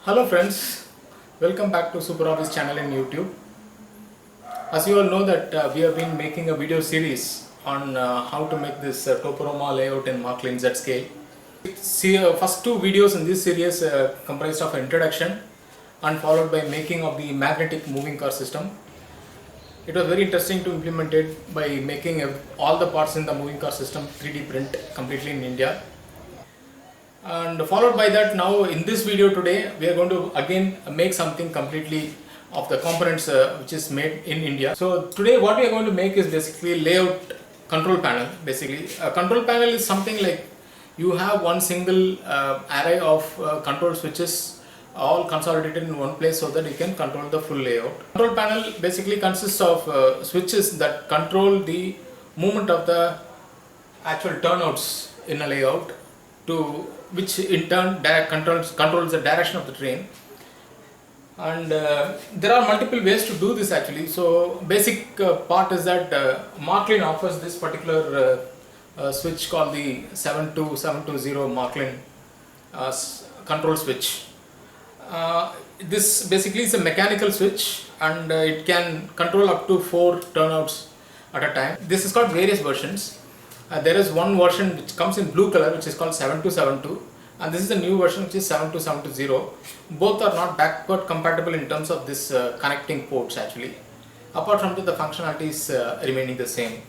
Hello friends, welcome back to Super Office channel in YouTube. As you all know that we have been making a video series on how to make this Toporama layout in Marklin Z scale. See, first two videos in this series comprised of introduction and followed by making of the magnetic moving car system. It was very interesting to implement it by making all the parts in the moving car system 3D print completely in India. And followed by that, now in this video today we are going to again make something completely of the components which is made in India. So today what we are going to make is basically layout control panel. Basically a control panel is something like you have one single array of control switches all consolidated in one place so that you can control the full layout. Control panel basically consists of switches that control the movement of the actual turnouts in a layout, to which in turn controls the direction of the train. And there are multiple ways to do this actually. So basic part is that Marklin offers this particular switch called the 72720 Marklin control switch. This basically is a mechanical switch and it can control up to 4 turnouts at a time. This has got various versions. There is one version which comes in blue color which is called 7272, and this is the new version which is 72720. Both are not backward compatible in terms of this connecting ports actually. Apart from that, the functionality is remaining the same.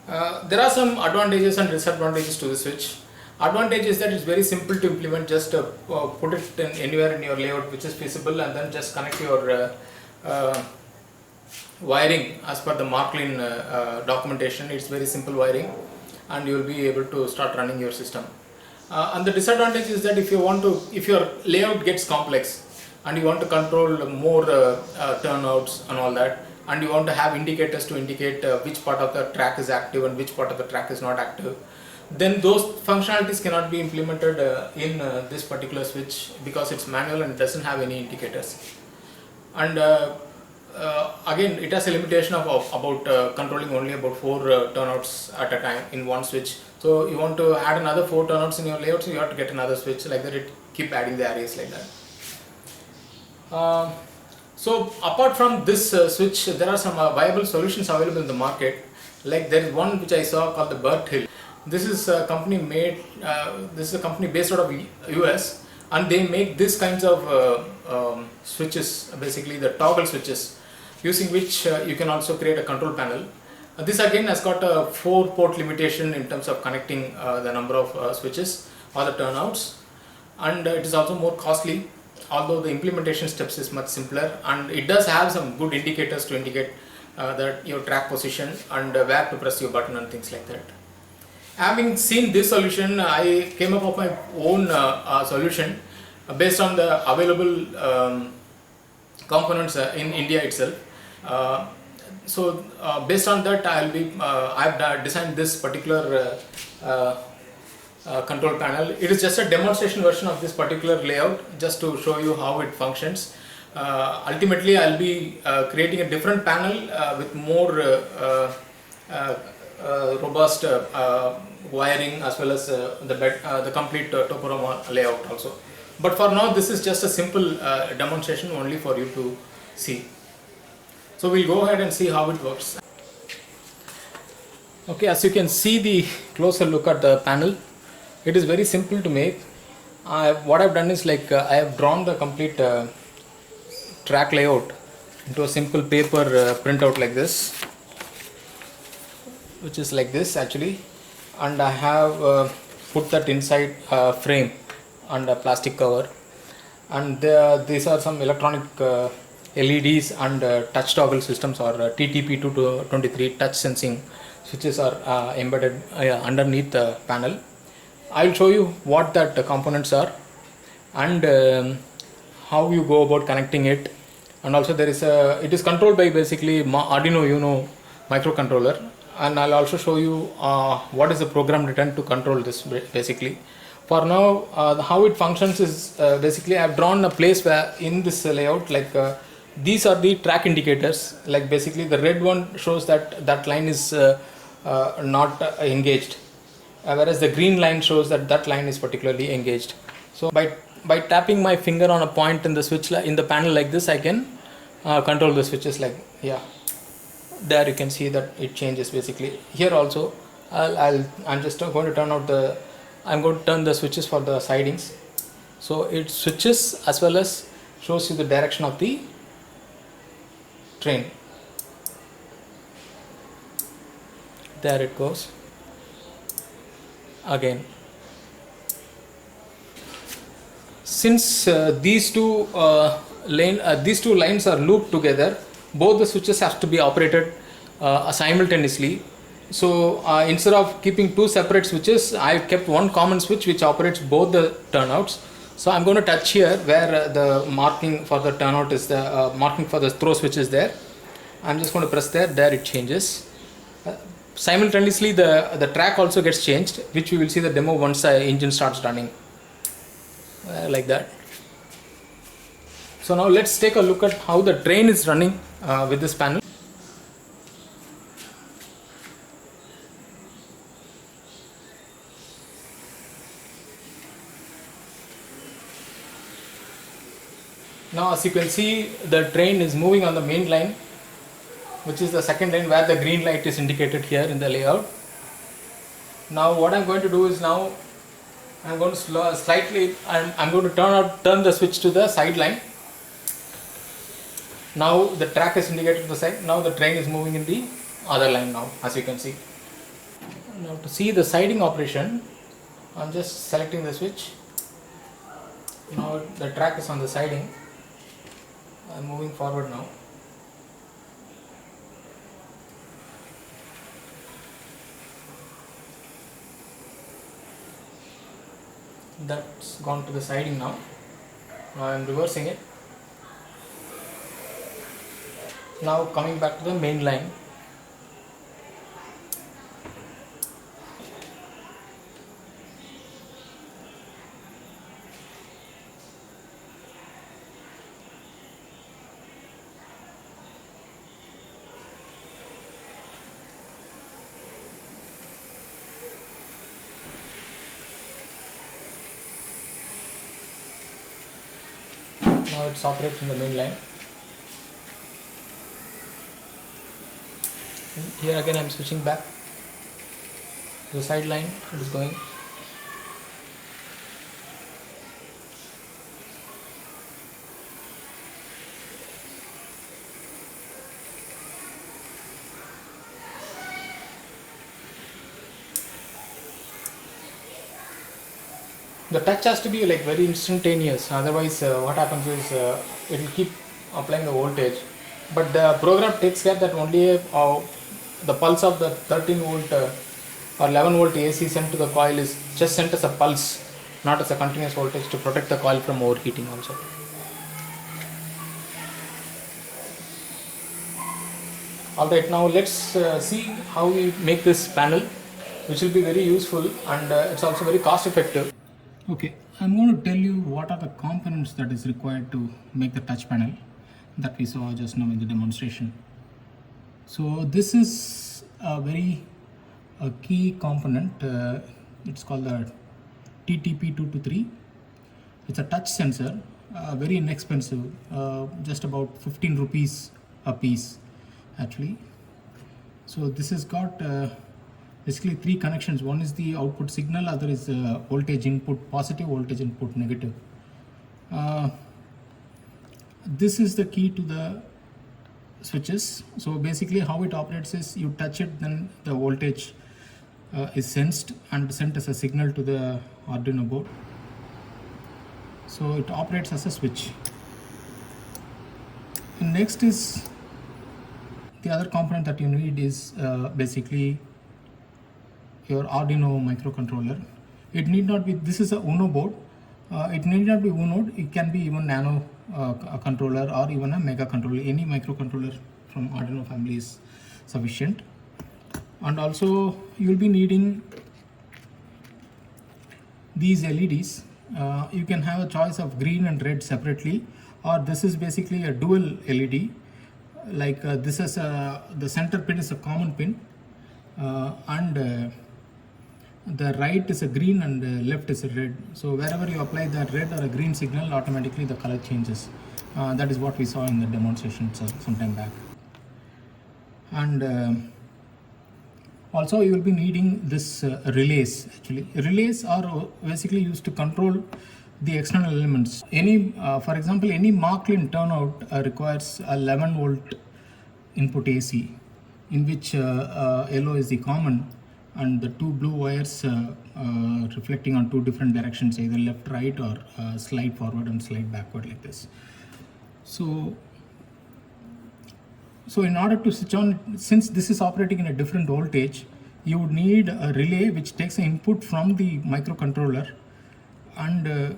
There are some advantages and disadvantages to the switch. Advantage is that it's very simple to implement. Just put it in anywhere in your layout which is feasible, and then just connect your wiring as per the Marklin documentation. It's very simple wiring and you will be able to start running your system. And the disadvantage is that if your layout gets complex and you want to control more turnouts and all that, and you want to have indicators to indicate which part of the track is active and which part of the track is not active, then those functionalities cannot be implemented in this particular switch because it's manual and it doesn't have any indicators. And again, it has a limitation of about controlling only about 4 turnouts at a time in one switch. So you want to add another 4 turnouts in your layout, so you have to get another switch like that. It keep adding the arrays like that. So apart from this switch, there are some viable solutions available in the market. Like there is one which I saw called the Burt Hill. This is a company made. This is a company based out of US, and they make these kinds of switches, basically the toggle switches, using which you can also create a control panel. This again has got a 4-port limitation in terms of connecting the number of switches or the turnouts, and it is also more costly, although the implementation steps is much simpler, and it does have some good indicators to indicate that your track position and where to press your button and things like that. Having seen this solution, I came up with my own solution based on the available components in India itself. So based on that, I've designed this particular control panel. It is just a demonstration version of this particular layout, just to show you how it functions. Ultimately, I'll be creating a different panel with more robust wiring, as well as the complete Toporama layout also. But for now, this is just a simple demonstration only for you to see. So we'll go ahead and see how it works. Okay, as you can see the closer look at the panel, it is very simple to make. What I've done is like I have drawn the complete track layout into a simple paper printout like this, which is like this actually, and I have put that inside a frame and a plastic cover, and these are some electronic LEDs and touch toggle systems, or TTP223 touch sensing switches are embedded underneath the panel. I will show you what that components are and how you go about connecting it, and also it is controlled by basically Arduino Uno microcontroller, and I'll also show you what is the program written to control this basically. For now, how it functions is basically I've drawn a place where in this layout, like these are the track indicators. Like basically the red one shows that line is not engaged, whereas the green line shows that line is particularly engaged. So by by tapping my finger on a point in the switch in the panel like this, I can control the switches. Like, yeah, there you can see that it changes basically. Here also I'm just going to turn out the I'm going to turn the switches for the sidings, so it switches as well as shows you the direction of the train. There it goes again. Since these two lines are looped together, both the switches have to be operated simultaneously. So instead of keeping two separate switches, I kept one common switch which operates both the turnouts. So I'm going to touch here where the marking for the turnout is the marking for the throw switch is there. I'm just going to press there. There it changes. Simultaneously, the track also gets changed, which we will see the demo once the engine starts running. Like that. So now let's take a look at how the train is running with this panel. Now as you can see, the train is moving on the main line, which is the second line where the green light is indicated here in the layout. Now what I'm going to do is now I'm going to I'm going to turn the switch to the side line. Now the track is indicated to the side. Now the train is moving in the other line now, as you can see. Now to see the siding operation, I'm just selecting the switch. Now the track is on the siding. I'm moving forward now. That's gone to the siding now. Now I'm reversing it. Now coming back to the main line. Now it's operating the main line. And here again I'm switching back to the side line. It is going. The touch has to be like very instantaneous, otherwise what happens is it will keep applying the voltage, but the program takes care that only the pulse of the 13 volt or 11 volt AC sent to the coil is just sent as a pulse, not as a continuous voltage, to protect the coil from overheating also. Alright, now let's see how we make this panel, which will be very useful, and it's also very cost effective. Okay, I'm going to tell you what are the components that is required to make the touch panel that we saw just now in the demonstration. So this is a key component. It's called the TTP223. It's a touch sensor, very inexpensive, just about 15 rupees a piece actually. So this has got basically three connections. One is the output signal, other is voltage input positive, voltage input negative. This is the key to the switches. So basically how it operates is you touch it, then the voltage is sensed and sent as a signal to the Arduino board. So it operates as a switch. And next is the other component that you need is basically your Arduino microcontroller. It need not be, this is a Uno board. It need not be Uno, it can be even nano controller or even a mega controller. Any microcontroller from Arduino family is sufficient. And also you will be needing these LEDs. You can have a choice of green and red separately, or this is basically a dual LED. Like this is the center pin is a common pin, and the right is a green and the left is a red. So wherever you apply that red or a green signal, automatically the color changes. That is what we saw in the demonstration some time back. And also you will be needing this relays. Actually, relays are basically used to control the external elements. For example, any Marklin turnout requires a 11 volt input AC, in which yellow is the common, and the two blue wires reflecting on two different directions, either left, right, or slide forward and slide backward like this. So in order to switch on, since this is operating in a different voltage, you would need a relay which takes an input from the microcontroller and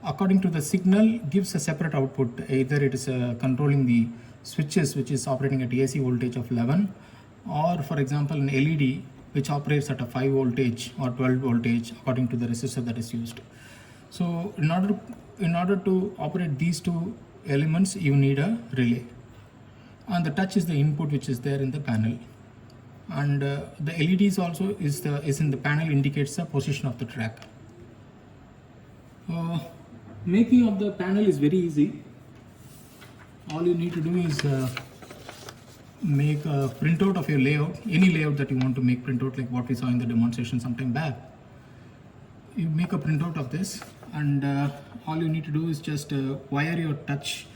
according to the signal gives a separate output. Either it is controlling the switches which is operating at AC voltage of 11, or for example an LED which operates at a 5 voltage or 12 voltage according to the resistor that is used. So in order to operate these two elements, you need a relay. And the touch is the input which is there in the panel, and the LEDs also is in the panel, indicates the position of the track. Making of the panel is very easy. All you need to do is make a printout of your layout, any layout that you want to make printout, like what we saw in the demonstration sometime back. You make a printout of this, and all you need to do is just wire your touch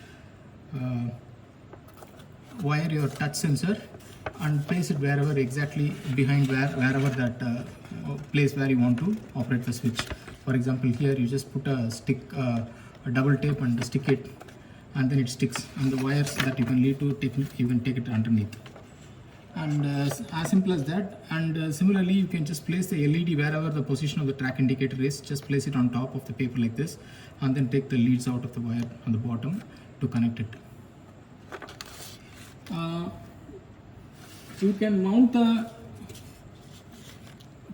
sensor and place it wherever, exactly behind wherever that place where you want to operate the switch. For example, here you just put a stick, a double tape, and stick it, and then it sticks. And the wires that you can lead to, you can take it underneath. And as simple as that. And similarly, you can just place the LED wherever the position of the track indicator is. Just place it on top of the paper like this, and then take the leads out of the wire on the bottom to connect it. You can mount the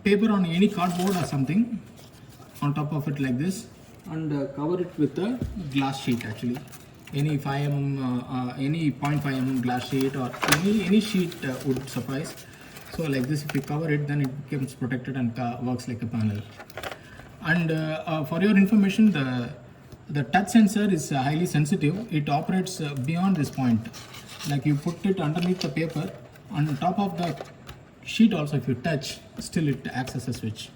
paper on any cardboard or something on top of it like this, and cover it with a glass sheet. Actually, any 5 mm, any 0.5 mm glass sheet, or any sheet would suffice. So like this, if you cover it, then it becomes protected and works like a panel. And for your information, the touch sensor is highly sensitive. It operates beyond this point. Like you put it underneath the paper, on top of the sheet also, if you touch, still it acts as a switch.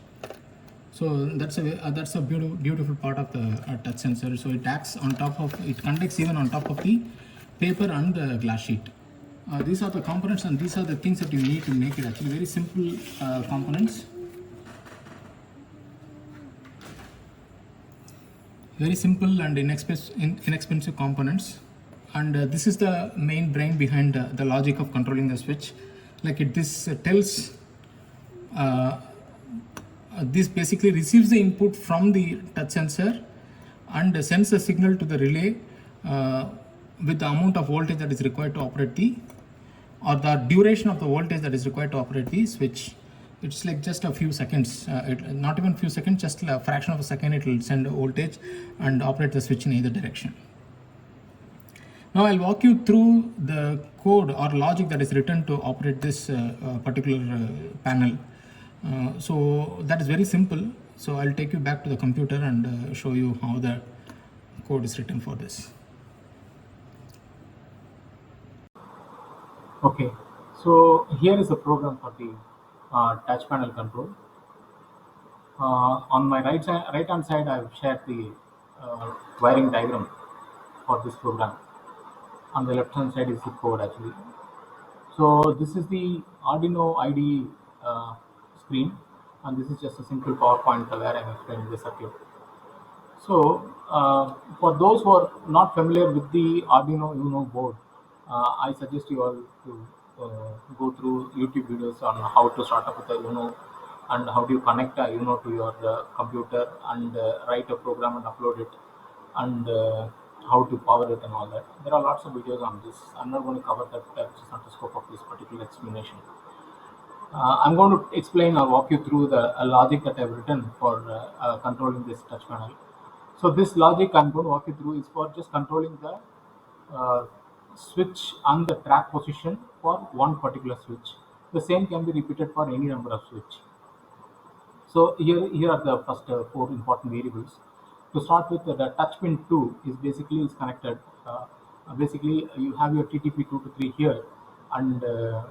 So that's a beautiful part of the touch sensor. So it acts on top of, it conducts even on top of the paper and the glass sheet. These are the components, and these are the things that you need to make it. Actually very simple components, very simple and inexpensive components. And this is the main brain behind the logic of controlling the switch. Like this tells, this basically receives the input from the touch sensor and sends a signal to the relay with the amount of voltage that is required to operate the duration of the voltage that is required to operate the switch. It's like just a few seconds, not even few seconds, just a fraction of a second. It will send a voltage and operate the switch in either direction. Now I'll walk you through the code or logic that is written to operate this particular panel. So that is very simple. So I'll take you back to the computer and show you how the code is written for this. Okay, so here is the program for the touch panel control. On my right hand side, I have shared the wiring diagram for this program. On the left hand side is the code actually. So this is the Arduino IDE screen, and this is just a simple PowerPoint where I am explaining the circuit. So for those who are not familiar with the Arduino Uno board, I suggest you all to go through YouTube videos on how to start up with the Uno, and how do you connect a Uno to your computer, and write a program and upload it, and how to power it and all that. There are lots of videos on this. I'm not going to cover that. That's not the scope of this particular explanation. I'm going to explain or walk you through the logic that I've written for controlling this touch panel. So this logic I'm going to walk you through is for just controlling the switch and the track position for one particular switch. The same can be repeated for any number of switch. So here are the first four important variables. To start with, the touch pin 2 is basically is connected. Basically, you have your TTP 2 to 3 here, and the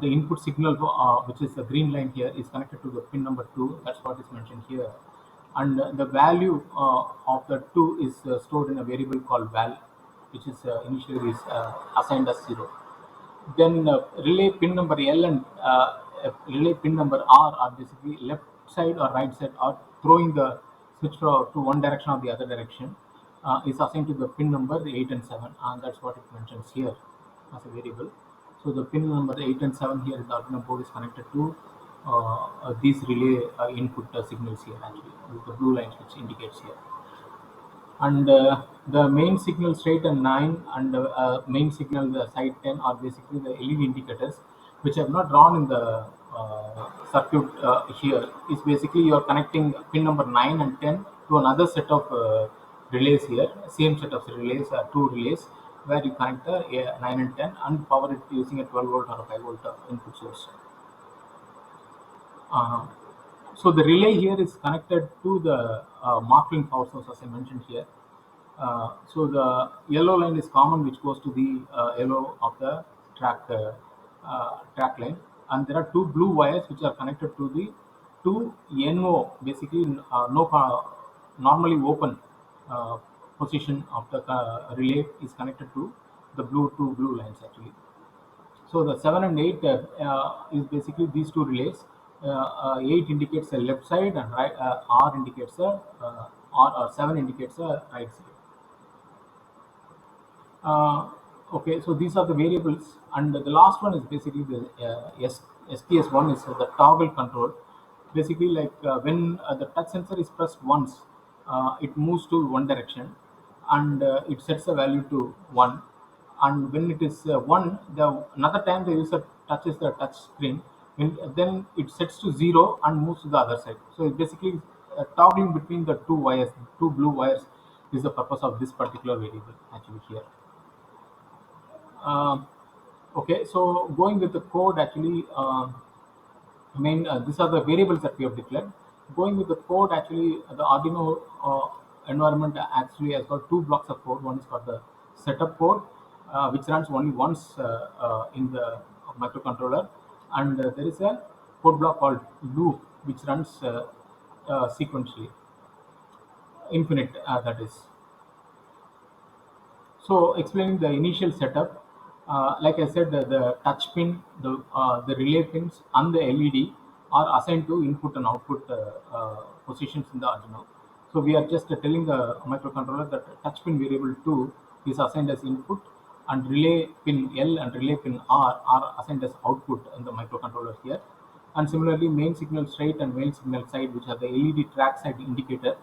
input signal, which is the green line here, is connected to the pin number 2. That's what is mentioned here. And the value of the 2 is stored in a variable called val, which is initially is assigned as 0. Then relay pin number L and relay pin number R are basically left side or right side, or throwing the switch to one direction or the other direction, is assigned to the pin number 8 and 7, and that's what it mentions here as a variable. So the pin number 8 and 7 here in the Arduino board is connected to these relay input signals here, actually with the blue lines which indicates here. And the main signal straight and 9 and main signal the side 10 are basically the LED indicators, which I have not drawn in the circuit here. Is basically you are connecting pin number 9 and 10 to another set of relays here, same set of relays, two relays, where you connect the 9 and 10 and power it using a 12 volt or a 5 volt input source. uh, so the relay here is connected to the Marklin power source, as I mentioned here. So the yellow line is common, which goes to the yellow of the track line, and there are two blue wires which are connected to the two NO, basically normally open uh, position of the relay is connected to the two blue lines actually. So the 7 and 8 is basically these two relays. 8 indicates the left side, and right, R indicates the or 7 indicates the right side. Okay, so these are the variables, and the last one is basically the SPS1 is the toggle control. Basically, like when the touch sensor is pressed once, it moves to one direction, and it sets the value to 1. And when it is 1, the another time the user touches the touch screen, then it sets to 0 and moves to the other side. So it's basically toggling between the two wires, two blue wires, is the purpose of this particular variable actually here. Um, okay, so going with the code actually, these are the variables that we have declared. Going with the code actually, the Arduino environment actually has got two blocks of code. One is called the setup code, which runs only once in the microcontroller, and there is a code block called loop, which runs sequentially, infinite, that is. So explaining the initial setup, like I said, the touch pin, the relay pins, and the LED are assigned to input and output positions in the Arduino. So we are just telling the microcontroller that touch pin variable 2 is assigned as input, and relay pin L and relay pin R are assigned as output in the microcontroller here. And similarly, main signal straight and main signal side, which are the LED track side indicator,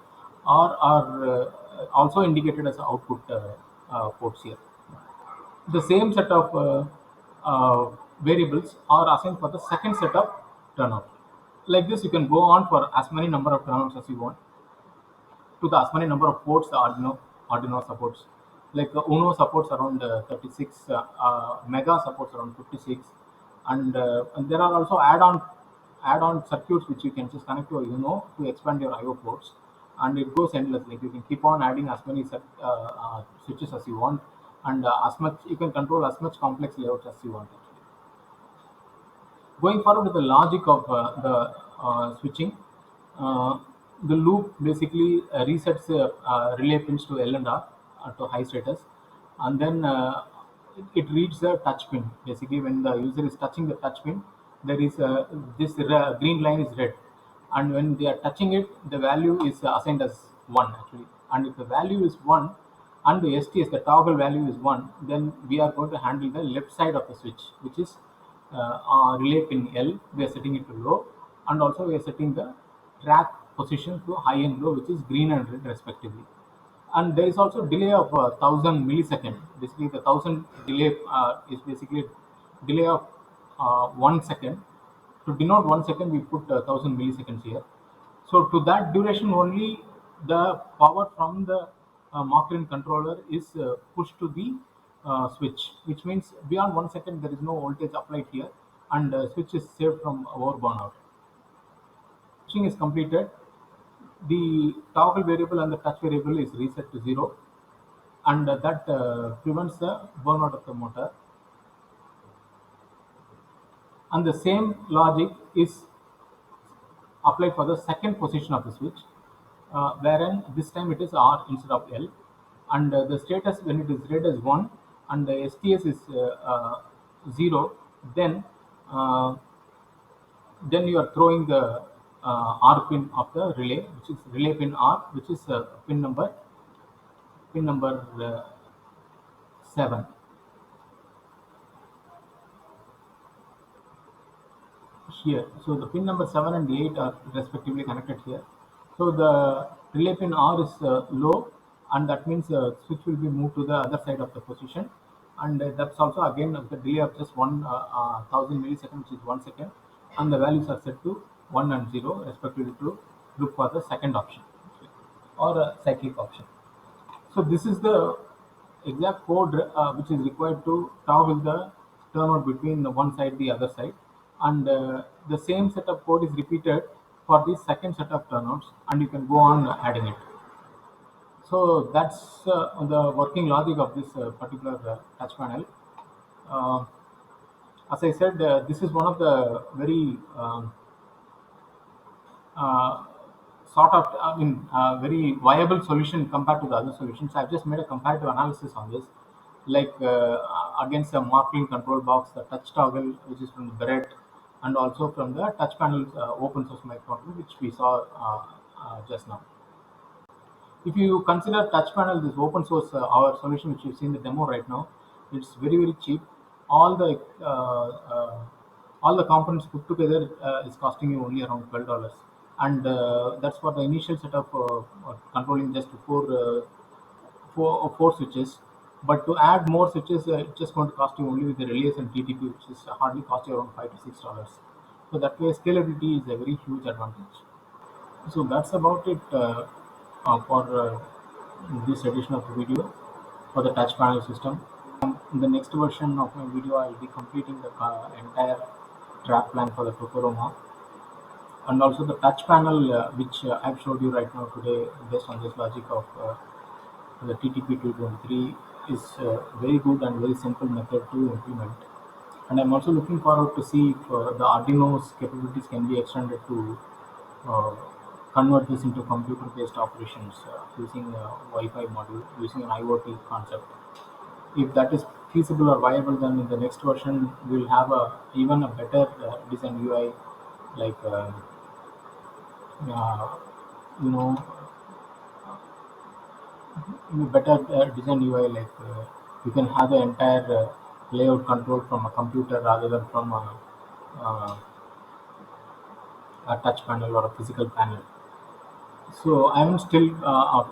are also indicated as output ports here. The same set of variables are assigned for the second set of turnout. Like this, you can go on for as many number of turnouts as you want, to the as many number of ports the Arduino supports. Like Uno supports around 36, Mega supports around 56, and there are also add-on circuits which you can just connect to Uno to expand your I/O ports, and it goes endless. Like you can keep on adding as many switches as you want, and as much you can control as much complex layouts as you want. Going forward with the logic of the switching, uh, the loop basically resets relay pins to L and R, to high status, and then it reads the touch pin. Basically, when the user is touching the touch pin, there is this green line is red, and when they are touching it, the value is assigned as 1 actually. And if the value is 1 and the STS, the toggle value is 1, then we are going to handle the left side of the switch, which is relay pin L. We are setting it to low, and also we are setting the track position to high and low, which is green and red respectively. And there is also delay of 1000 millisecond. Basically, the 1000 delay is basically delay of 1 second. To denote 1 second, we put 1000 milliseconds here. So to that duration only, the power from the Marklin controller is pushed to the switch, which means beyond 1 second there is no voltage applied here, and switch is saved from over burnout. switching is completed, the toggle variable and the touch variable is reset to 0, and that prevents the burnout of the motor. And the same logic is applied for the second position of the switch, wherein this time it is R instead of L, and the status when it is read as 1 and the STS is 0, then uh, then you are throwing the R pin of the relay, which is relay pin R, which is pin number 7 here. So the pin number 7 and 8 are respectively connected here. So the relay pin R is low, and that means switch will be moved to the other side of the position, and that's also again the delay of just 1000 milliseconds, which is 1 second, and the values are set to 1 and 0 respectively to look for the second option or a cyclic option. So this is the exact code which is required to toggle the turnout between the one side the other side, and the same set of code is repeated for the second set of turnouts, and you can go on adding it. So that's the working logic of this particular touch panel. Uh, as I said, this is one of the very uh, very viable solution compared to the other solutions. I've just made a comparative analysis on this, like against the Marklin control box, the touch toggle, which is from the Beret, and also from the touch panel open source microcontroller, which we saw just now. If you consider touch panel, this open source, our solution, which you see in the demo right now, it's very very cheap. All the all the components put together is costing you only around $12, and that's for the initial setup controlling just four switches. But to add more switches, it's just going to cost you only with the relays and TTP, which is hardly cost you around $5 to $6. So that way, scalability is a very huge advantage. So that's about it for this edition of the video for the touch panel system. In the next version of my video, I will be completing the entire track plan for the Toporama, and also the touch panel which I've showed you right now today based on this logic of the TTP223 is very good and very simple method to implement. And I'm also looking forward to see if the Arduino's capabilities can be extended to uh, convert this into computer-based operations using a Wi-Fi module, using an IoT concept. If that is feasible or viable, then in the next version we'll have even a better design UI, like uh, you know better design UI, like you can have the entire layout control from a computer rather than from uh, a touch panel or a physical panel. So I haven't still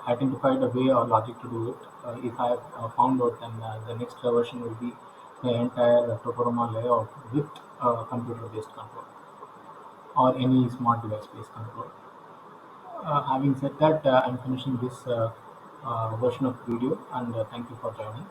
identified a way or logic to do it. If I have found out, then the next version will be the entire Toporama layout with computer-based control or any smart device-based control. Having said that, I'm finishing this version of the video, and thank you for joining.